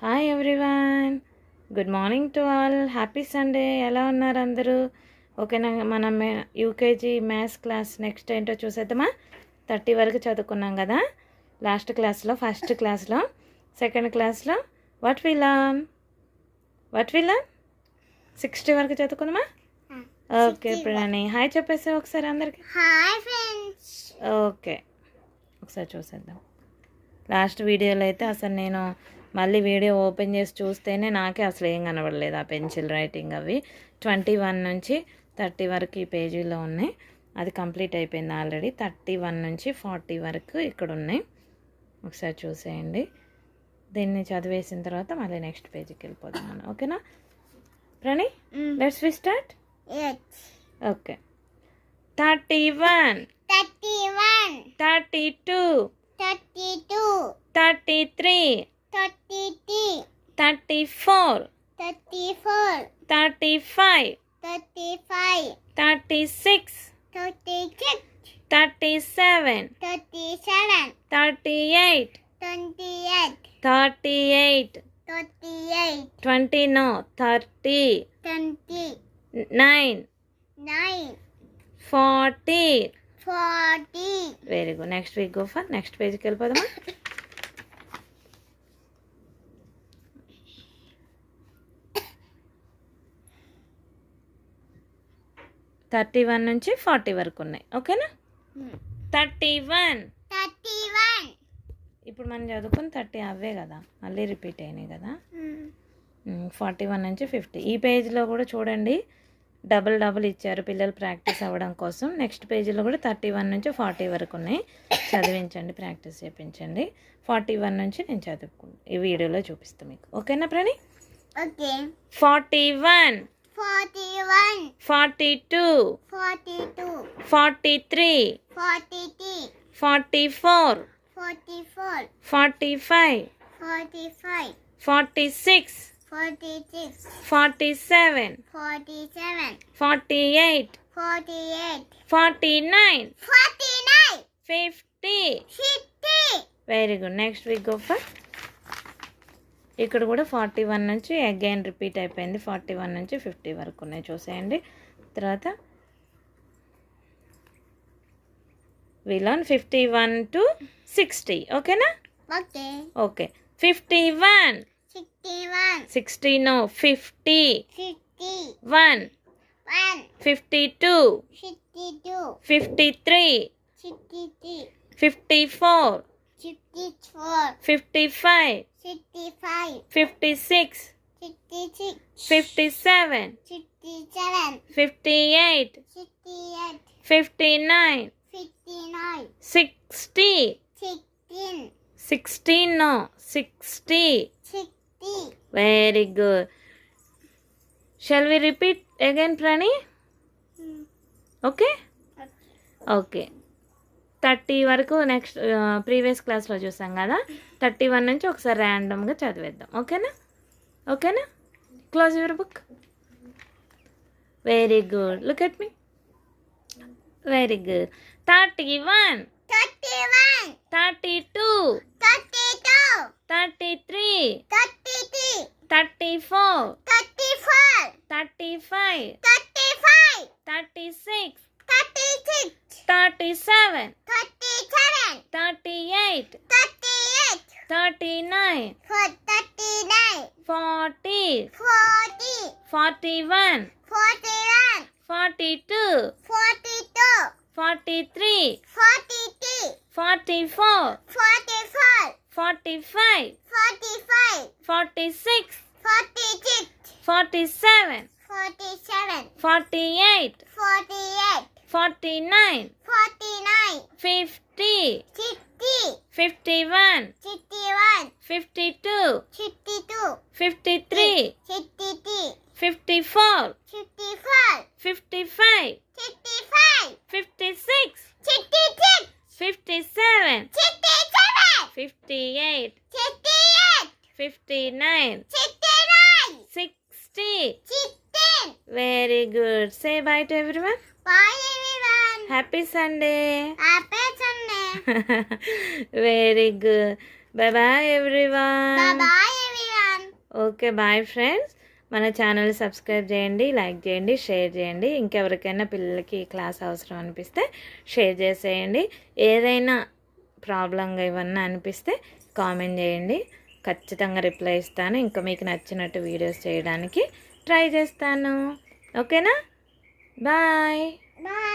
Hi everyone, good morning to all. Happy Sunday. ఎలా ఉన్నారు అందరూ? ఓకేనా? మనం యూకేజీ మ్యాథ్స్ క్లాస్ నెక్స్ట్ ఏంటో చూసేద్దామా? 30 వరకు చదువుకున్నాం కదా. లాస్ట్ క్లాస్లో, ఫస్ట్ క్లాస్లో, సెకండ్ క్లాస్లో వాట్ వి లర్న్ 60 వరకు చదువుకుందామా? ఓకే ప్రణి, హాయ్ చెప్పేసి ఒకసారి అందరికి. Hi friends. ఓకే, ఒకసారి చూసేద్దాం. లాస్ట్ వీడియోలో అయితే అసలు నేను మళ్ళీ వీడియో ఓపెన్ చేసి చూస్తేనే నాకే అసలు ఏం కనబడలేదు. ఆ పెన్సిల్ రైటింగ్ అవి 21 నుంచి 30 వరకు ఈ పేజీలో ఉన్నాయి. అది కంప్లీట్ అయిపోయింది ఆల్రెడీ. 31 నుంచి 40 వరకు ఇక్కడ ఉన్నాయి. ఒకసారి చూసేయండి. దీన్ని చదివేసిన తర్వాత మళ్ళీ నెక్స్ట్ పేజీకి వెళ్ళిపోదాం మనం. ఓకేనా Prani? Let's we start. Okay. 31 32 33 34 35 36 37 38 38 20 no 30 9 40. Very good. Next week go for next పేజ్కి వెళ్ళిపోదామా? థర్టీ 31 నుంచి 40 వరకు ఉన్నాయి. ఓకేనా? 31 ఇప్పుడు మనం చదువుకుని 30 అవే కదా, మళ్ళీ రిపీట్ అయినాయి కదా. 41 నుంచి 50. ఈ పేజ్లో కూడా చూడండి, డబుల్ ఇచ్చారు పిల్లలు ప్రాక్టీస్ అవ్వడం కోసం. నెక్స్ట్ పేజీలో కూడా 31 నుంచి 40 వరకు ఉన్నాయి. చదివించండి, ప్రాక్టీస్ చేయించండి. 41 నుంచి నేను చదువుకుంటాను, ఈ వీడియోలో చూపిస్తాను మీకు. ఓకేనా ప్రణి? Okay. 41 42 43 44 45 46 47 48 49 50. Very good. Next week go for. ఇక్కడ కూడా 41 నుంచి అగైన్ రిపీట్ అయిపోయింది. 41 నుంచి 50 వరకు ఉన్నాయి, చూసేయండి. తర్వాత వి లర్న్ 51 to 60. ఓకేనా? Okay. 51 60 no 50 1 52 53 54 55 56 57 58 59 60 16 no 60. Very good. Shall we repeat again, Prani? Okay? Okay. 30 వరకు నెక్స్ట్ ప్రీవియస్ క్లాస్లో చూసాం కదా. 31 నుంచి ఒకసారి ర్యాండమ్గా చదివేద్దాం. ఓకేనా? Close your book. Very good. Look at me. Very good. 31 32 33 34 35 36 37 38 39 40 41 42 43 44 45 46 47 48 49 50 51 52 53 54 55 56 57 58 59 60. Very good. Say bye to everyone. Bye everyone. Happy Sunday. Happy Sunday. Very good. Bye bye everyone. Bye bye everyone. Okay bye friends. మన channel subscribe చేయండి, like చేయండి, share చేయండి. ఇంకెవరికైనా పిల్లలకి ఈ class అవసరం అనిపిస్తే share చేసేయండి. ఏదైనా ప్రాబ్లంగా ఇవన్నీ అనిపిస్తే కామెంట్ చేయండి, ఖచ్చితంగా రిప్లై ఇస్తాను. ఇంకా మీకు నచ్చినట్టు వీడియోస్ చేయడానికి ట్రై చేస్తాను. ఓకేనా? బాయ్. Bye.